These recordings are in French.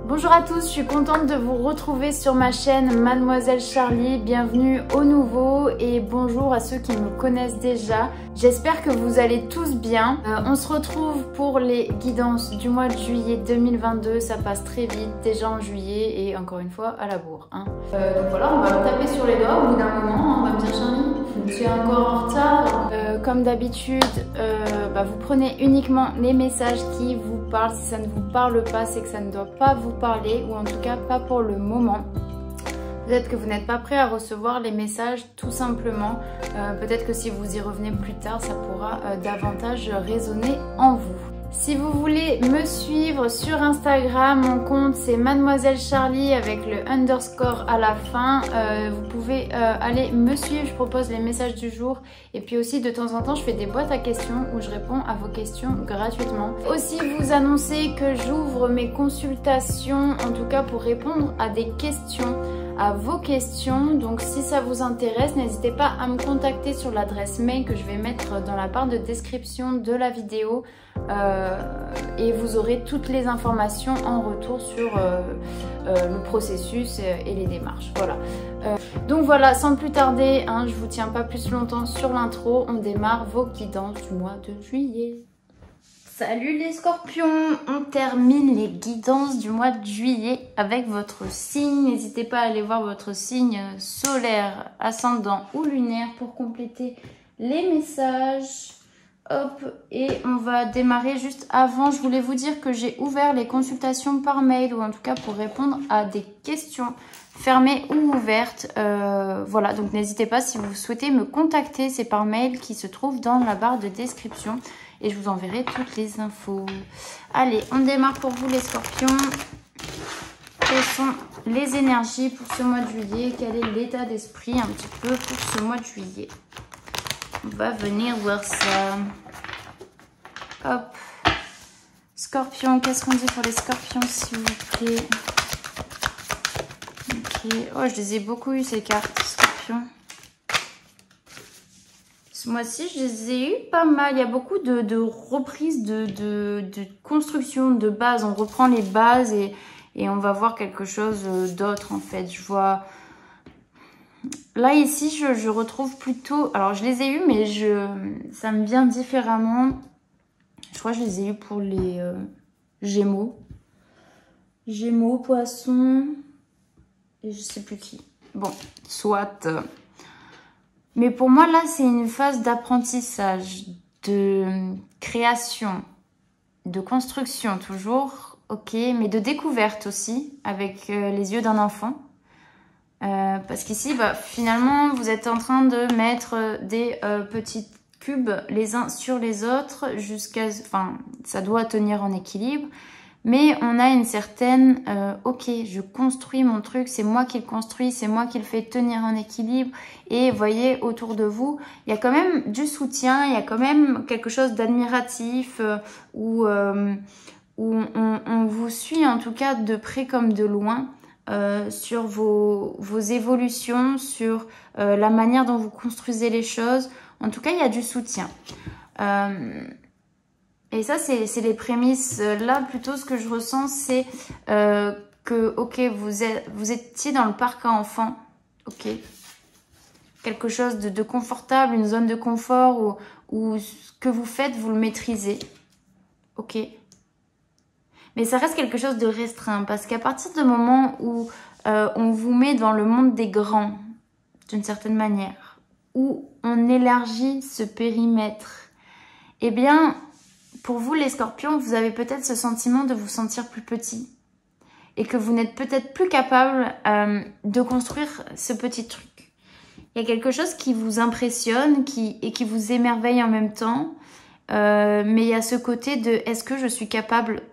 Bonjour à tous, je suis contente de vous retrouver sur ma chaîne Mademoiselle Charlie. Bienvenue aux nouveaux et bonjour à ceux qui me connaissent déjà. J'espère que vous allez tous bien. On se retrouve pour les guidances du mois de juillet 2022. Ça passe très vite, déjà en juillet et encore une fois à la bourre. Donc voilà, on va me taper sur les doigts au bout d'un moment. On va me dire Charlie, je suis encore en retard. Comme d'habitude, vous prenez uniquement les messages qui vous parlent. Si ça ne vous parle pas, c'est que ça ne doit pas vous parler, ou en tout cas pas pour le moment. Peut-être que vous n'êtes pas prêt à recevoir les messages tout simplement. Peut-être que si vous y revenez plus tard, ça pourra davantage résonner en vous. Si vous voulez me suivre sur Instagram, mon compte c'est Mademoiselle Charlie avec le underscore à la fin. Vous pouvez aller me suivre, je propose les messages du jour. Et puis aussi de temps en temps je fais des boîtes à questions où je réponds à vos questions gratuitement. Aussi vous annoncer que j'ouvre mes consultations, en tout cas pour répondre à des questions, à vos questions. Donc si ça vous intéresse, n'hésitez pas à me contacter sur l'adresse mail que je vais mettre dans la barre de description de la vidéo. Et vous aurez toutes les informations en retour sur le processus et les démarches. Voilà. Donc voilà, sans plus tarder, je vous tiens pas plus longtemps sur l'intro. On démarre vos guidances du mois de juillet. Salut les scorpions, on termine les guidances du mois de juillet avec votre signe. N'hésitez pas à aller voir votre signe solaire, ascendant ou lunaire pour compléter les messages. Hop, et on va démarrer juste avant. Je voulais vous dire que j'ai ouvert les consultations par mail, ou en tout cas pour répondre à des questions fermées ou ouvertes. Voilà, donc n'hésitez pas si vous souhaitez me contacter, c'est par mail qui se trouve dans la barre de description. Et je vous enverrai toutes les infos. Allez, on démarre pour vous les scorpions. Quelles sont les énergies pour ce mois de juillet? Quel est l'état d'esprit un petit peu pour ce mois de juillet? On va venir voir ça. Hop. Scorpion, qu'est-ce qu'on dit pour les scorpions s'il vous plaît? Ok. Oh, je les ai beaucoup eu ces cartes, scorpions. Ce mois-ci, je les ai eu pas mal. Il y a beaucoup de reprises, de construction de bases. On reprend les bases et on va voir quelque chose d'autre en fait. Je vois... Là, ici, je retrouve plutôt... Alors, je les ai eus, mais ça me vient différemment. Je crois que je les ai eus pour les Gémeaux. Gémeaux, Poissons... Et je sais plus qui. Bon, soit... Mais pour moi, là, c'est une phase d'apprentissage, de création, de construction toujours, ok, mais de découverte aussi, avec les yeux d'un enfant. Parce qu'ici, finalement, vous êtes en train de mettre des petits cubes les uns sur les autres jusqu'à... Enfin, ça doit tenir en équilibre. Mais on a une certaine... ok, je construis mon truc, c'est moi qui le construis, c'est moi qui le fais tenir en équilibre. Et vous voyez, autour de vous, il y a quand même du soutien, il y a quand même quelque chose d'admiratif où on vous suit en tout cas de près comme de loin. Sur vos évolutions, sur la manière dont vous construisez les choses. En tout cas, il y a du soutien. Et ça, c'est les prémices. Là, plutôt, ce que je ressens, c'est que, ok, vous étiez dans le parc à enfants. Ok. Quelque chose de confortable, une zone de confort où ce que vous faites, vous le maîtrisez. Ok. Mais ça reste quelque chose de restreint parce qu'à partir du moment où on vous met dans le monde des grands, d'une certaine manière, où on élargit ce périmètre, eh bien, pour vous les scorpions, vous avez peut-être ce sentiment de vous sentir plus petit et que vous n'êtes peut-être plus capable de construire ce petit truc. Il y a quelque chose qui vous impressionne et qui vous émerveille en même temps, mais il y a ce côté de est-ce que je suis capable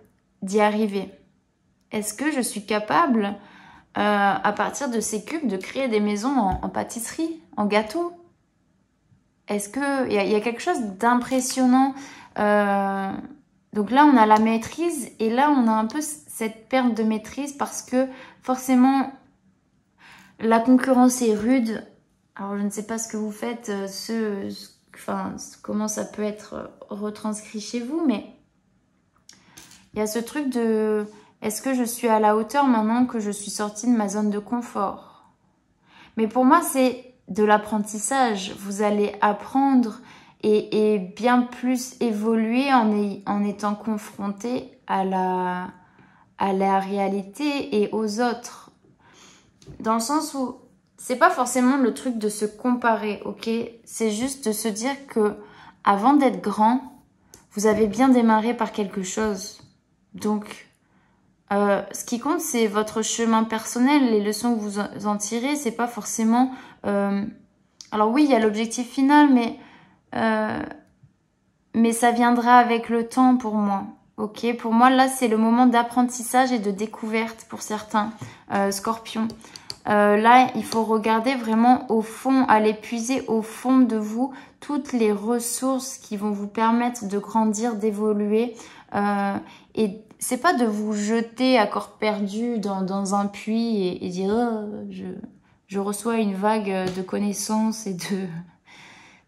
d'y arriver? Est-ce que je suis capable, à partir de ces cubes, de créer des maisons en pâtisserie, en gâteau? Est-ce que il y a quelque chose d'impressionnant? Donc là, on a la maîtrise et là, on a un peu cette perte de maîtrise parce que forcément, la concurrence est rude. Alors, je ne sais pas ce que vous faites, comment ça peut être retranscrit chez vous, mais il y a ce truc de... Est-ce que je suis à la hauteur maintenant que je suis sortie de ma zone de confort? Mais pour moi, c'est de l'apprentissage. Vous allez apprendre et bien plus évoluer en étant confronté à la réalité et aux autres. Dans le sens où c'est pas forcément le truc de se comparer, ok? C'est juste de se dire que avant d'être grand, vous avez bien démarré par quelque chose. Donc, ce qui compte, c'est votre chemin personnel, les leçons que vous en tirez. C'est pas forcément... Alors oui, il y a l'objectif final, mais ça viendra avec le temps pour moi. Ok, pour moi, là, c'est le moment d'apprentissage et de découverte pour certains scorpions. Là, il faut regarder vraiment au fond, aller puiser au fond de vous toutes les ressources qui vont vous permettre de grandir, d'évoluer. Et c'est pas de vous jeter à corps perdu dans un puits et dire oh, je reçois une vague de connaissances et de...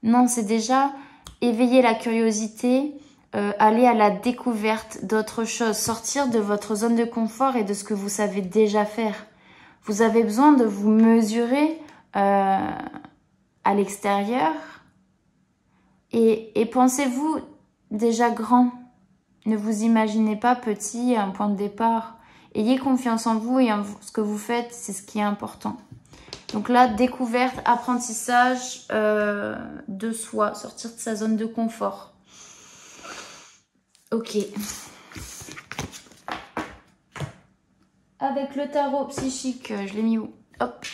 Non, c'est déjà éveiller la curiosité, aller à la découverte d'autres choses, sortir de votre zone de confort et de ce que vous savez déjà faire. Vous avez besoin de vous mesurer à l'extérieur et pensez-vous déjà grand. Ne vous imaginez pas petit à un point de départ. Ayez confiance en vous et en ce que vous faites, c'est ce qui est important. Donc là, découverte, apprentissage de soi, sortir de sa zone de confort. Ok. Avec le tarot psychique, je l'ai mis où? Hop.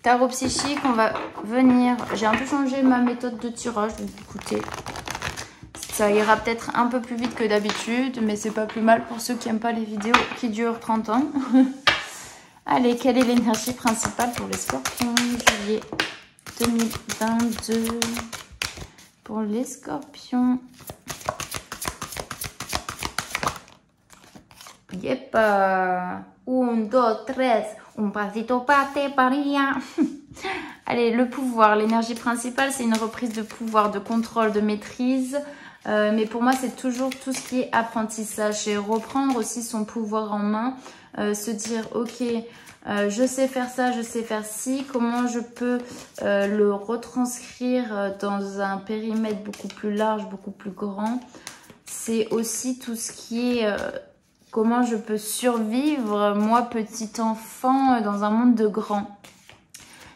Tarot psychique, on va venir... J'ai un peu changé ma méthode de tirage, donc écoutez... Ça ira peut-être un peu plus vite que d'habitude, mais c'est pas plus mal pour ceux qui n'aiment pas les vidéos qui durent 30 ans. Allez, quelle est l'énergie principale pour les scorpions juillet 2022 pour les scorpions? Yep. 1, 2, 3, un pasito pate paria. Allez, le pouvoir, l'énergie principale, c'est une reprise de pouvoir, de contrôle, de maîtrise. Mais pour moi, c'est toujours tout ce qui est apprentissage. Et reprendre aussi son pouvoir en main. Se dire, ok, je sais faire ça, je sais faire ci. Comment je peux le retranscrire dans un périmètre beaucoup plus large, beaucoup plus grand. C'est aussi tout ce qui est... comment je peux survivre, moi, petit enfant, dans un monde de grands.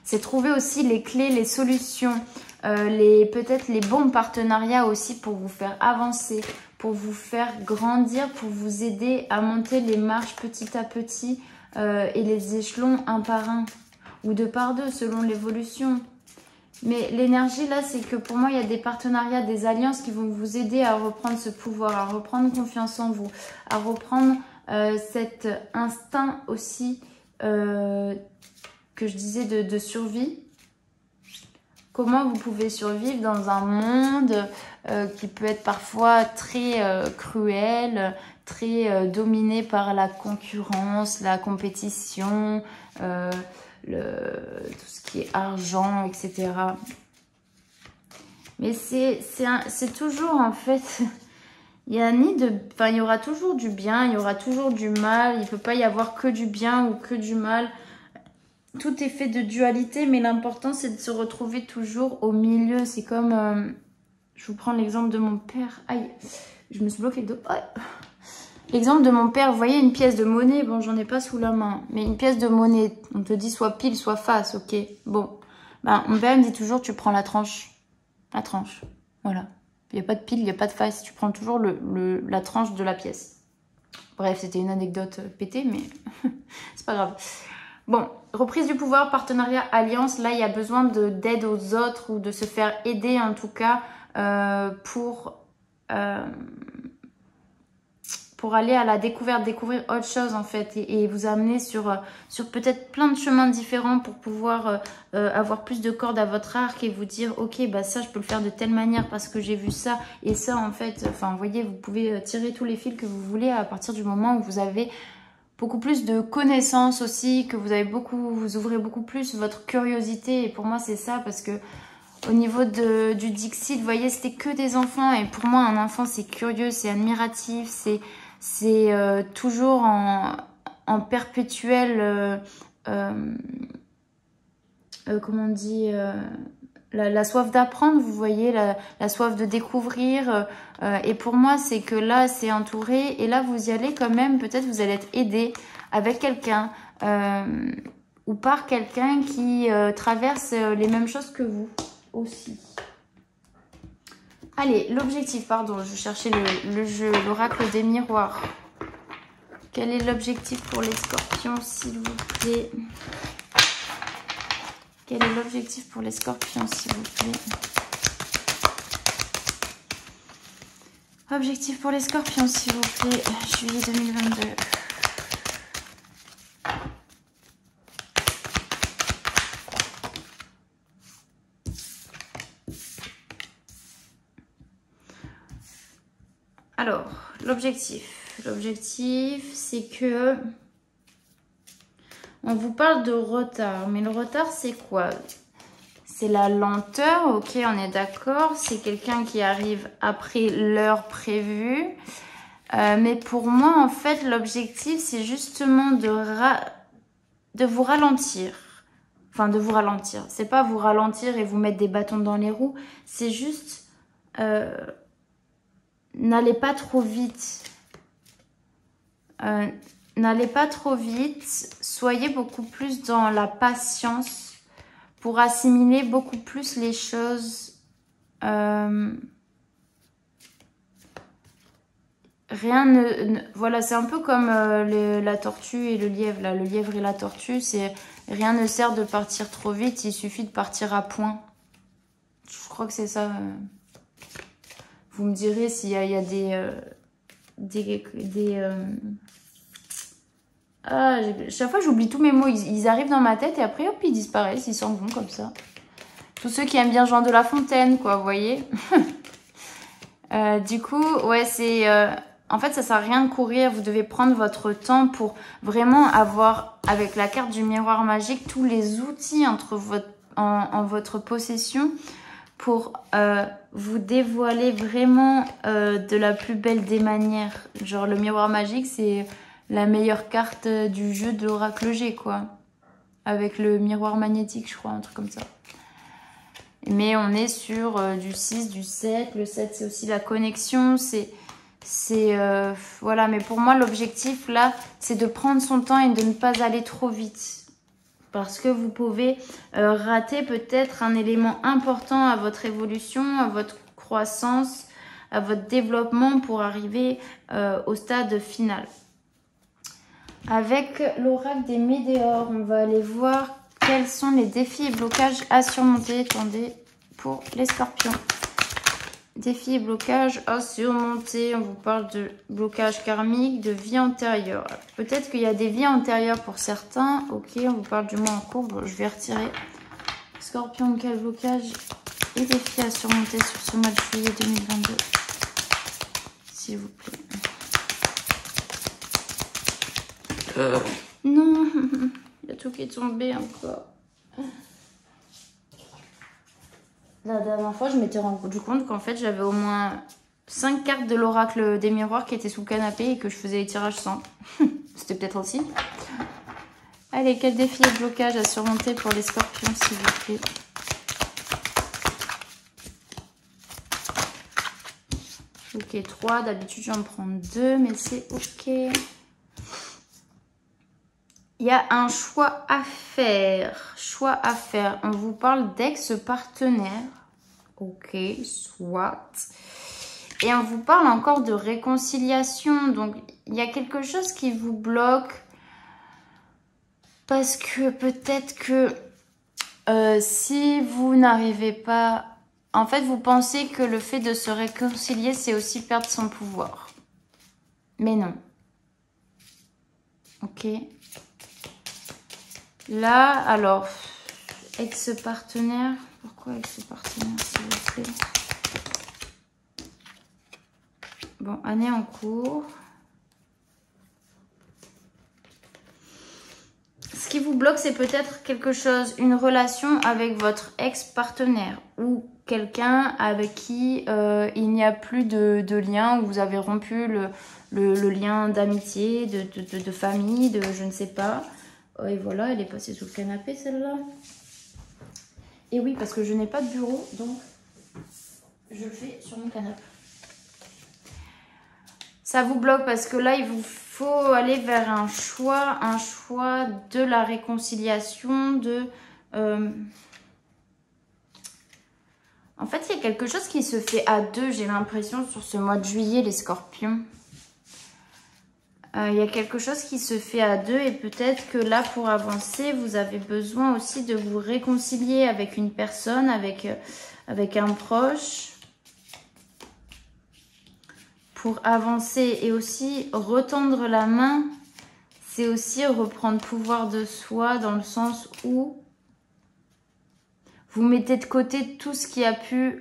C'est trouver aussi les clés, les solutions, peut-être les bons partenariats aussi pour vous faire avancer, pour vous faire grandir, pour vous aider à monter les marches petit à petit et les échelons un par un ou deux par deux selon l'évolution. Mais l'énergie là, c'est que pour moi, il y a des partenariats, des alliances qui vont vous aider à reprendre ce pouvoir, à reprendre confiance en vous, à reprendre cet instinct aussi que je disais de survie. Comment vous pouvez survivre dans un monde qui peut être parfois très cruel, très dominé par la concurrence, la compétition, tout ce qui est argent, etc. Mais c'est toujours en fait... Il y aura toujours du bien, il y aura toujours du mal. Il ne peut pas y avoir que du bien ou que du mal. Tout est fait de dualité, mais l'important, c'est de se retrouver toujours au milieu. C'est comme... je vous prends l'exemple de mon père. Aïe, je me suis bloqué le dos. L'exemple de mon père, vous voyez une pièce de monnaie. Bon, j'en ai pas sous la main. Mais une pièce de monnaie, on te dit soit pile, soit face, ok. Bon, ben, mon père me dit toujours, tu prends la tranche. La tranche, voilà. Il n'y a pas de pile, il n'y a pas de face. Tu prends toujours la tranche de la pièce. Bref, c'était une anecdote pétée, mais c'est pas grave. Bon, reprise du pouvoir, partenariat, alliance. Là, il y a besoin d'aide aux autres ou de se faire aider en tout cas pour aller à la découverte, découvrir autre chose en fait et vous amener sur peut-être plein de chemins différents pour pouvoir avoir plus de cordes à votre arc et vous dire ok, bah ça je peux le faire de telle manière parce que j'ai vu ça et ça en fait, enfin vous voyez, vous pouvez tirer tous les fils que vous voulez à partir du moment où vous avez beaucoup plus de connaissances aussi, que vous ouvrez beaucoup plus votre curiosité et pour moi c'est ça parce que au niveau du Dixit, vous voyez, c'était que des enfants et pour moi un enfant c'est curieux, c'est admiratif, c'est toujours en perpétuel, comment on dit, la soif d'apprendre, vous voyez, la soif de découvrir. Et pour moi, c'est que là, c'est entouré. Et là, vous y allez quand même. Peut-être vous allez être aidé avec quelqu'un ou par quelqu'un qui traverse les mêmes choses que vous aussi. Allez, l'objectif, pardon, je cherchais le jeu, l'oracle des miroirs. Quel est l'objectif pour les scorpions, s'il vous plaît? Quel est l'objectif pour les scorpions, s'il vous plaît? Objectif pour les scorpions, s'il vous plaît, juillet 2022. Alors, l'objectif, c'est que on vous parle de retard, mais le retard, c'est quoi? C'est la lenteur, ok, on est d'accord. C'est quelqu'un qui arrive après l'heure prévue. Mais pour moi, en fait, l'objectif, c'est justement de vous ralentir. Enfin, de vous ralentir. C'est pas vous ralentir et vous mettre des bâtons dans les roues. C'est juste... n'allez pas trop vite. N'allez pas trop vite. Soyez beaucoup plus dans la patience pour assimiler beaucoup plus les choses. Voilà, c'est un peu comme la tortue et le lièvre. Là. Le lièvre et la tortue, rien ne sert de partir trop vite. Il suffit de partir à point. Je crois que c'est ça. Vous me direz s'il y a chaque fois j'oublie tous mes mots, ils arrivent dans ma tête et après hop ils disparaissent, ils s'en vont comme ça. Tous ceux qui aiment bien Jean de La Fontaine, quoi, vous voyez. Du coup, ouais, c'est... en fait, ça sert à rien de courir, vous devez prendre votre temps pour vraiment avoir, avec la carte du miroir magique, tous les outils en votre possession pour vous dévoiler vraiment de la plus belle des manières. Genre, le miroir magique, c'est la meilleure carte du jeu de l'oracle G, quoi. Avec le miroir magnétique, je crois, un truc comme ça. Mais on est sur du 6, du 7. Le 7, c'est aussi la connexion. Voilà, mais pour moi, l'objectif, là, c'est de prendre son temps et de ne pas aller trop vite. Parce que vous pouvez rater peut-être un élément important à votre évolution, à votre croissance, à votre développement pour arriver au stade final. Avec l'oracle des météores, on va aller voir quels sont les défis et blocages à surmonter. Attendez, pour les scorpions. Défis et blocages à surmonter. On vous parle de blocage karmique, de vie antérieure. Peut-être qu'il y a des vies antérieures pour certains. Ok, on vous parle du mois en cours. Bon, je vais retirer. Scorpion, quel blocage et défis à surmonter sur ce mois de juillet 2022? S'il vous plaît. Non, il y a tout qui est tombé encore. La dernière fois, je m'étais rendu compte qu'en fait, j'avais au moins 5 cartes de l'oracle des miroirs qui étaient sous le canapé et que je faisais les tirages sans. C'était peut-être aussi. Allez, quel défi et blocage à surmonter pour les scorpions, s'il vous plaît? Ok, 3. D'habitude, j'en prends 2, mais c'est ok. Il y a un choix à faire. Choix à faire. On vous parle d'ex-partenaire. Ok, soit. Et on vous parle encore de réconciliation. Donc, il y a quelque chose qui vous bloque. Parce que peut-être que si vous n'arrivez pas... En fait, vous pensez que le fait de se réconcilier, c'est aussi perdre son pouvoir. Mais non. Ok. Là, alors, ex-partenaire. Pourquoi ex-partenaire, s'il vous plaît? Bon, année en cours. Ce qui vous bloque, c'est peut-être quelque chose, une relation avec votre ex-partenaire ou quelqu'un avec qui il n'y a plus de lien, où vous avez rompu le lien d'amitié, de famille, de je ne sais pas. Et voilà, elle est passée sous le canapé celle-là. Et oui, parce que je n'ai pas de bureau, donc je le fais sur mon canapé. Ça vous bloque parce que là, il vous faut aller vers un choix de la réconciliation, En fait, il y a quelque chose qui se fait à deux, j'ai l'impression, sur ce mois de juillet, les scorpions. Il y a quelque chose qui se fait à deux et peut-être que là, pour avancer, vous avez besoin aussi de vous réconcilier avec une personne, avec un proche. Pour avancer et aussi retendre la main, c'est aussi reprendre pouvoir de soi dans le sens où vous mettez de côté tout ce qui a pu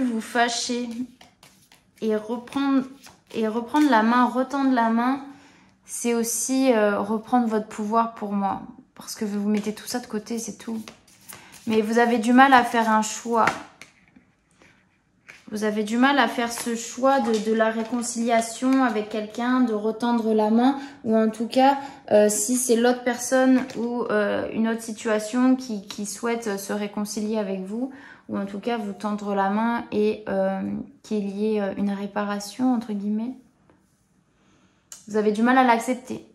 vous fâcher et reprendre la main, retendre la main, c'est aussi reprendre votre pouvoir pour moi. Parce que vous mettez tout ça de côté, c'est tout. Mais vous avez du mal à faire un choix. Vous avez du mal à faire ce choix de la réconciliation avec quelqu'un, de retendre la main. Ou en tout cas, si c'est l'autre personne ou une autre situation qui souhaite se réconcilier avec vous. Ou en tout cas, vous tendre la main et qu'il y ait une réparation, entre guillemets. Vous avez du mal à l'accepter.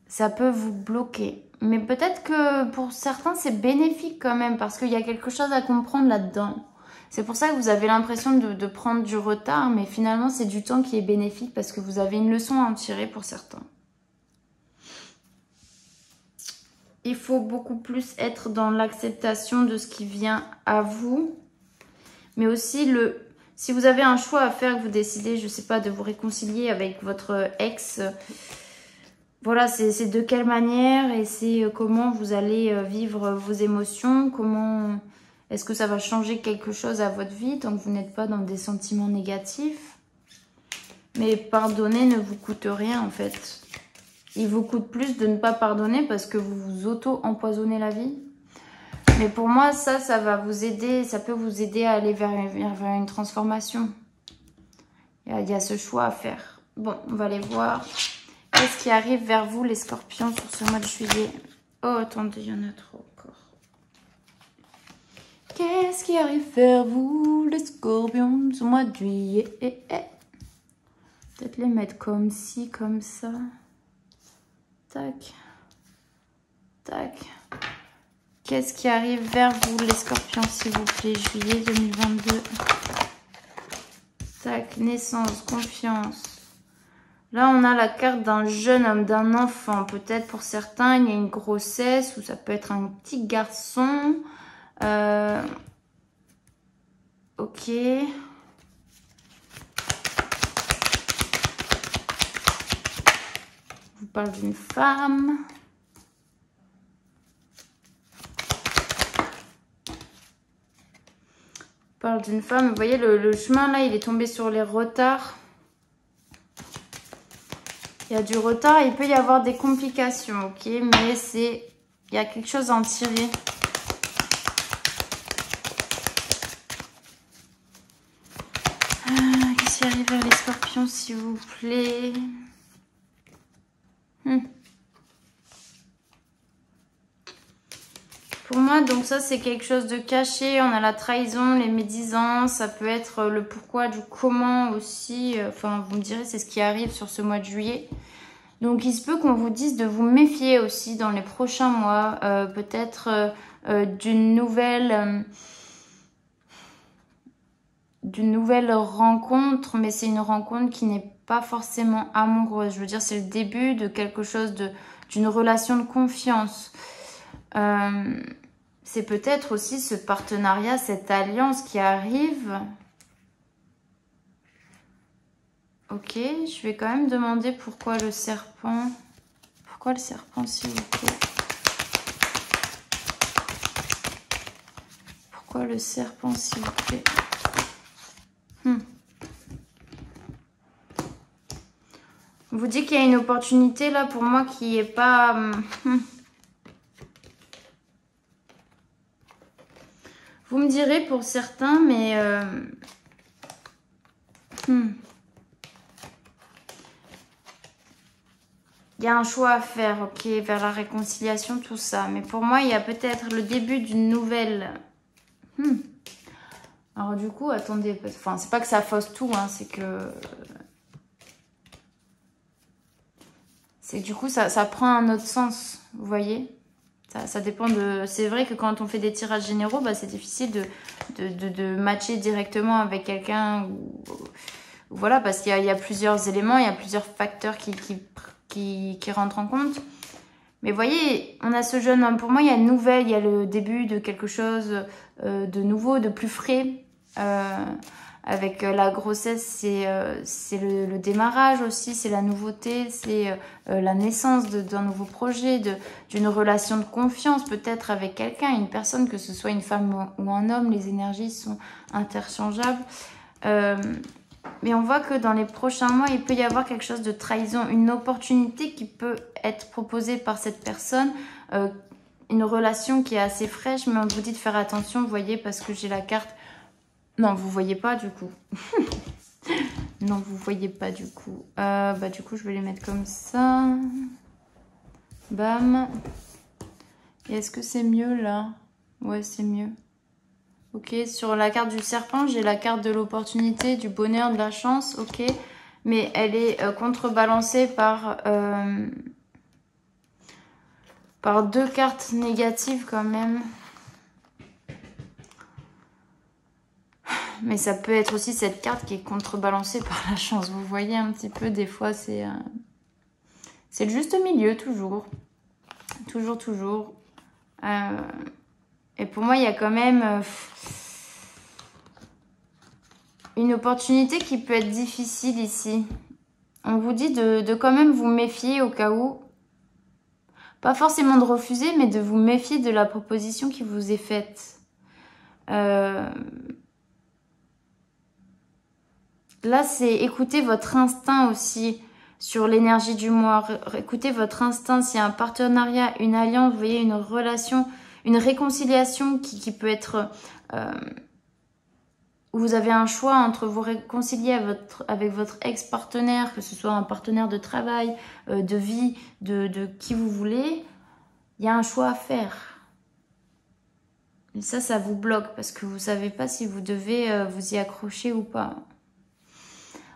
Ça peut vous bloquer. Mais peut-être que pour certains, c'est bénéfique quand même. Parce qu'il y a quelque chose à comprendre là-dedans. C'est pour ça que vous avez l'impression de prendre du retard, mais finalement, c'est du temps qui est bénéfique parce que vous avez une leçon à en tirer pour certains. Il faut beaucoup plus être dans l'acceptation de ce qui vient à vous, mais aussi si vous avez un choix à faire, que vous décidez, je ne sais pas, de vous réconcilier avec votre ex, voilà, c'est de quelle manière et c'est comment vous allez vivre vos émotions, comment... Est-ce que ça va changer quelque chose à votre vie tant que vous n'êtes pas dans des sentiments négatifs? Mais pardonner ne vous coûte rien en fait. Il vous coûte plus de ne pas pardonner parce que vous vous auto-empoisonnez la vie. Mais pour moi, ça va vous aider, ça peut vous aider à aller vers une transformation. Il y a ce choix à faire. Bon, on va aller voir. Qu'est-ce qui arrive vers vous les scorpions sur ce mois de juillet? Oh, attendez, il y en a trop. Qu'est-ce qui arrive vers vous, les scorpions, ce mois de juillet? Peut-être les mettre comme ci, comme ça. Tac. Tac. Qu'est-ce qui arrive vers vous, les scorpions, s'il vous plaît, juillet 2022? Tac, naissance, confiance. Là, on a la carte d'un jeune homme, d'un enfant. Peut-être pour certains, il y a une grossesse ou ça peut être un petit garçon. Ok. On vous parle d'une femme. On parle d'une femme. Vous voyez, le chemin là, il est tombé sur les retards. Il y a du retard. Il peut y avoir des complications, ok. Mais il y a quelque chose à en tirer. Qu'est-ce qui arrive vers les scorpions, s'il vous plaît? Pour moi, donc ça, c'est quelque chose de caché. On a la trahison, les médisances. Ça peut être le pourquoi, du comment aussi. Enfin, vous me direz, c'est ce qui arrive sur ce mois de juillet. Donc, il se peut qu'on vous dise de vous méfier aussi dans les prochains mois. Peut-être d'une nouvelle rencontre. Mais c'est une rencontre qui n'est pas forcément amoureuse. Je veux dire, c'est le début de quelque chose, d'une relation de confiance. C'est peut-être aussi ce partenariat, cette alliance qui arrive. Ok, je vais quand même demander pourquoi le serpent. Pourquoi le serpent, s'il vous plaît? Pourquoi le serpent, s'il vous plaît? On vous dit qu'il y a une opportunité là pour moi qui n'est pas... Vous me direz pour certains, mais Il y a un choix à faire, ok, vers la réconciliation, tout ça. Mais pour moi, il y a peut-être le début d'une nouvelle... Alors du coup, attendez, enfin, c'est pas que ça fausse tout, hein, c'est que du coup, ça prend un autre sens, vous voyez. Ça dépend de... C'est vrai que quand on fait des tirages généraux, bah, c'est difficile de matcher directement avec quelqu'un. Voilà, parce qu'il y a plusieurs éléments, il y a plusieurs facteurs qui rentrent en compte. Mais vous voyez, on a ce jeune homme. Pour moi, il y a une nouvelle, il y a le début de quelque chose de nouveau, de plus frais. Avec la grossesse, c'est le démarrage aussi, c'est la nouveauté, c'est la naissance d'un nouveau projet, d'une relation de confiance peut-être avec quelqu'un, une personne, que ce soit une femme ou un homme, les énergies sont interchangeables. Mais on voit que dans les prochains mois, il peut y avoir quelque chose de trahison, une opportunité qui peut être proposée par cette personne, une relation qui est assez fraîche, mais on vous dit de faire attention, vous voyez, parce que j'ai la carte... Non, vous voyez pas du coup. Non, vous voyez pas du coup. Bah du coup, je vais les mettre comme ça. Bam. Et est-ce que c'est mieux là? Ouais, c'est mieux. Ok, sur la carte du serpent, j'ai la carte de l'opportunité, du bonheur, de la chance. Ok, mais elle est contrebalancée par deux cartes négatives quand même. Mais ça peut être aussi cette carte qui est contrebalancée par la chance. Vous voyez un petit peu, des fois, c'est le juste milieu, toujours. Toujours. Et pour moi, il y a quand même une opportunité qui peut être difficile ici. On vous dit de quand même vous méfier au cas où. Pas forcément de refuser, mais de vous méfier de la proposition qui vous est faite. Là, c'est écouter votre instinct aussi sur l'énergie du mois. Écoutez votre instinct. S'il y a un partenariat, une alliance, vous voyez, une relation, une réconciliation qui peut être... vous avez un choix entre vous réconcilier avec votre ex-partenaire, que ce soit un partenaire de travail, de vie, de qui vous voulez. Il y a un choix à faire. Et ça vous bloque parce que vous ne savez pas si vous devez vous y accrocher ou pas.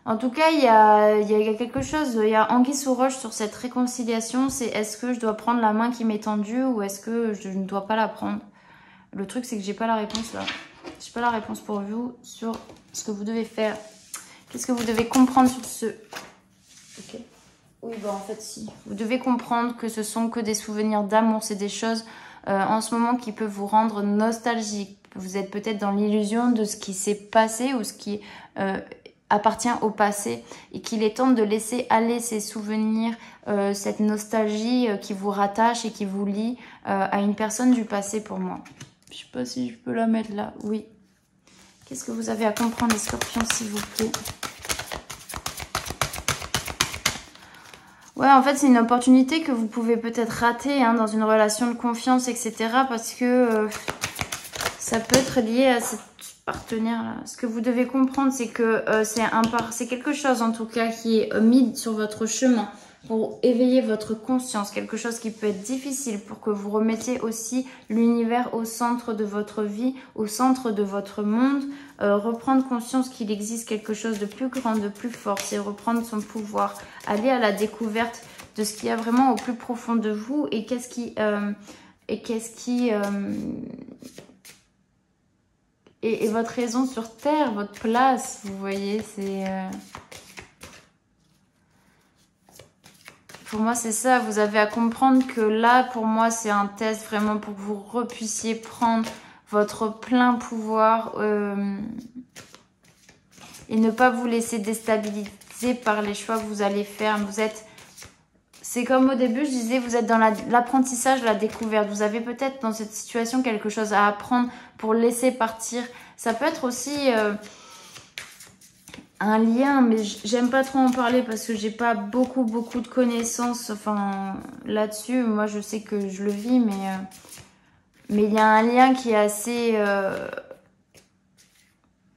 En tout cas, il y a quelque chose, il y a anguille sous roche sur cette réconciliation. C'est est-ce que je dois prendre la main qui m'est tendue ou est-ce que je ne dois pas la prendre? Le truc, c'est que j'ai pas la réponse là. J'ai pas la réponse pour vous sur ce que vous devez faire. Qu'est-ce que vous devez comprendre sur ce... Ok. Oui, bah en fait, si. Vous devez comprendre que ce sont que des souvenirs d'amour. C'est des choses en ce moment qui peuvent vous rendre nostalgique. Vous êtes peut-être dans l'illusion de ce qui s'est passé ou ce qui... appartient au passé et qu'il est temps de laisser aller ces souvenirs, cette nostalgie qui vous rattache et qui vous lie à une personne du passé pour moi. Je sais pas si je peux la mettre là. Oui. Qu'est-ce que vous avez à comprendre les scorpions s'il vous plaît? Ouais, en fait, c'est une opportunité que vous pouvez peut-être rater dans une relation de confiance, etc. Parce que ça peut être lié à cette partenaire là. Ce que vous devez comprendre, c'est que c'est quelque chose en tout cas qui est mis sur votre chemin pour éveiller votre conscience, quelque chose qui peut être difficile pour que vous remettiez aussi l'univers au centre de votre vie, au centre de votre monde, reprendre conscience qu'il existe quelque chose de plus grand, de plus fort, c'est reprendre son pouvoir, aller à la découverte de ce qu'il y a vraiment au plus profond de vous et qu'est-ce qui et votre raison sur Terre, votre place, vous voyez, c'est... Pour moi, c'est ça. Vous avez à comprendre que là, pour moi, c'est un test vraiment pour que vous puissiez prendre votre plein pouvoir et ne pas vous laisser déstabiliser par les choix que vous allez faire. C'est comme au début, je disais, vous êtes dans l'apprentissage, la découverte. Vous avez peut-être dans cette situation quelque chose à apprendre pour laisser partir. Ça peut être aussi un lien, mais j'aime pas trop en parler parce que j'ai pas beaucoup de connaissances là-dessus. Moi, je sais que je le vis, mais il y a un lien qui est assez...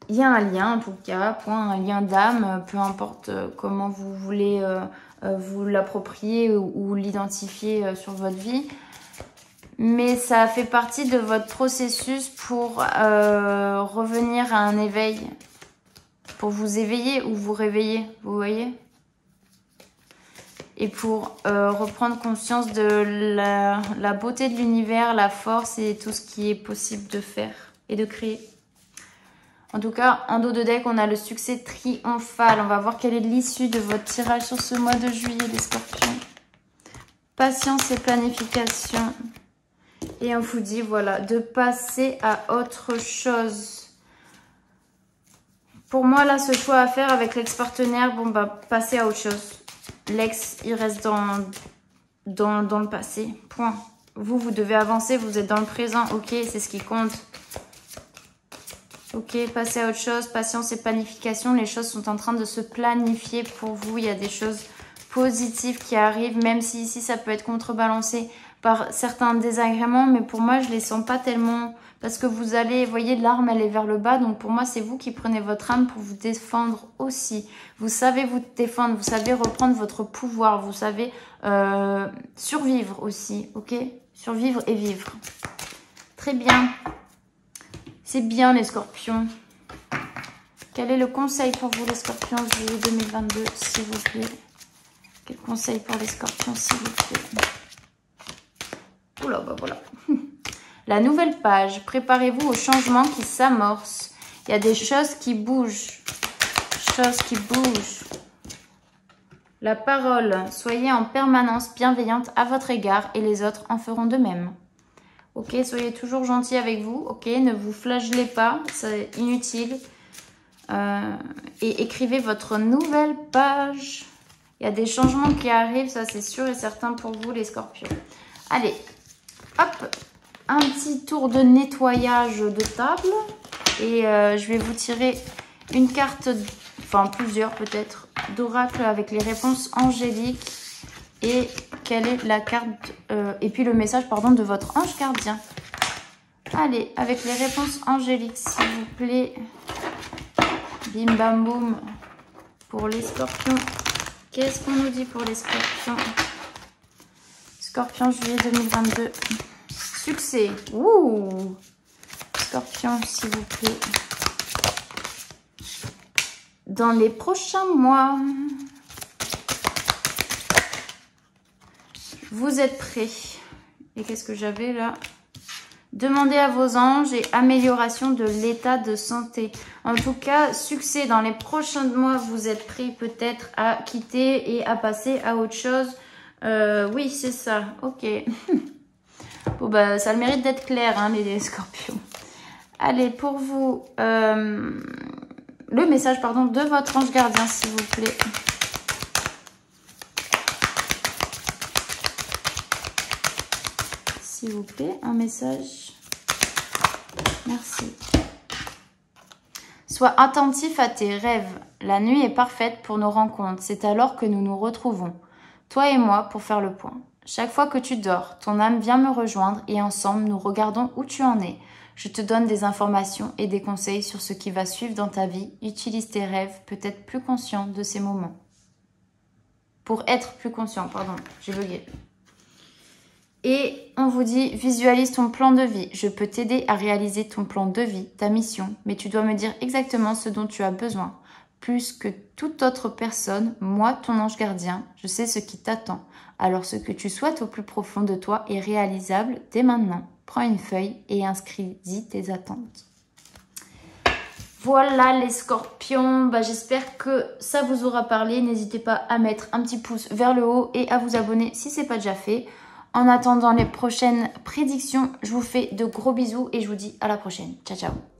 il y a un lien en tout cas, un lien d'âme, peu importe comment vous voulez vous l'approprier ou l'identifier sur votre vie. Mais ça fait partie de votre processus pour revenir à un éveil, pour vous éveiller ou vous réveiller, vous voyez? Et pour reprendre conscience de la beauté de l'univers, la force et tout ce qui est possible de faire et de créer. En tout cas, en dos de deck, on a le succès triomphal. On va voir quelle est l'issue de votre tirage sur ce mois de juillet, les scorpions. Patience et planification. Et on vous dit, voilà, de passer à autre chose. Pour moi, là, ce choix à faire avec l'ex-partenaire, bon, bah, passer à autre chose. L'ex, il reste dans le passé. Point. Vous devez avancer, vous êtes dans le présent. Ok, c'est ce qui compte. Ok, passez à autre chose. Patience et planification. Les choses sont en train de se planifier pour vous. Il y a des choses positives qui arrivent, même si ici, ça peut être contrebalancé par certains désagréments, mais pour moi je les sens pas tellement, parce que vous allez, vous voyez, l'arme elle est vers le bas, donc pour moi c'est vous qui prenez votre âme pour vous défendre aussi. Vous savez vous défendre, vous savez reprendre votre pouvoir, vous savez survivre aussi, ok? Survivre et vivre. Très bien. C'est bien les scorpions. Quel est le conseil pour vous les scorpions juillet 2022, s'il vous plaît? Quel conseil pour les scorpions, s'il vous plaît? Oula, bah voilà. La nouvelle page. Préparez-vous au changement qui s'amorce. Il y a des choses qui bougent. Choses qui bougent. La parole. Soyez en permanence bienveillante à votre égard et les autres en feront de même. Ok, soyez toujours gentil avec vous. Ok, ne vous flagellez pas. C'est inutile. Et écrivez votre nouvelle page. Il y a des changements qui arrivent. Ça, c'est sûr et certain pour vous, les scorpions. Allez. Hop, un petit tour de nettoyage de table et je vais vous tirer une carte, enfin plusieurs peut-être, d'oracle avec les réponses angéliques et quelle est la carte, et puis le message pardon de votre ange gardien. Allez, avec les réponses angéliques s'il vous plaît, bim bam boum pour les scorpions. Qu'est-ce qu'on nous dit pour les scorpions? Scorpion juillet 2022. Succès. Ouh. Scorpion, s'il vous plaît. Dans les prochains mois. Vous êtes prêts. Et qu'est-ce que j'avais là? Demandez à vos anges et amélioration de l'état de santé. En tout cas, succès dans les prochains mois. Vous êtes prêts peut-être à quitter et à passer à autre chose. Oui, c'est ça. Ok. Bon, bah, ça a le mérite d'être clair, hein, les scorpions. Allez, pour vous, le message, pardon, de votre ange gardien, s'il vous plaît. S'il vous plaît, un message. Merci. Sois attentif à tes rêves. La nuit est parfaite pour nos rencontres. C'est alors que nous nous retrouvons. Toi et moi pour faire le point. Chaque fois que tu dors, ton âme vient me rejoindre et ensemble nous regardons où tu en es. Je te donne des informations et des conseils sur ce qui va suivre dans ta vie. Utilise tes rêves, peut-être plus conscient de ces moments. Pour être plus conscient, pardon, j'ai bugué. Et on vous dit, visualise ton plan de vie. Je peux t'aider à réaliser ton plan de vie, ta mission, mais tu dois me dire exactement ce dont tu as besoin. Plus que toute autre personne, moi, ton ange gardien, je sais ce qui t'attend. Alors ce que tu souhaites au plus profond de toi est réalisable dès maintenant. Prends une feuille et inscris-y tes attentes. Voilà les scorpions, bah, j'espère que ça vous aura parlé. N'hésitez pas à mettre un petit pouce vers le haut et à vous abonner si ce n'est pas déjà fait. En attendant les prochaines prédictions, je vous fais de gros bisous et je vous dis à la prochaine. Ciao, ciao.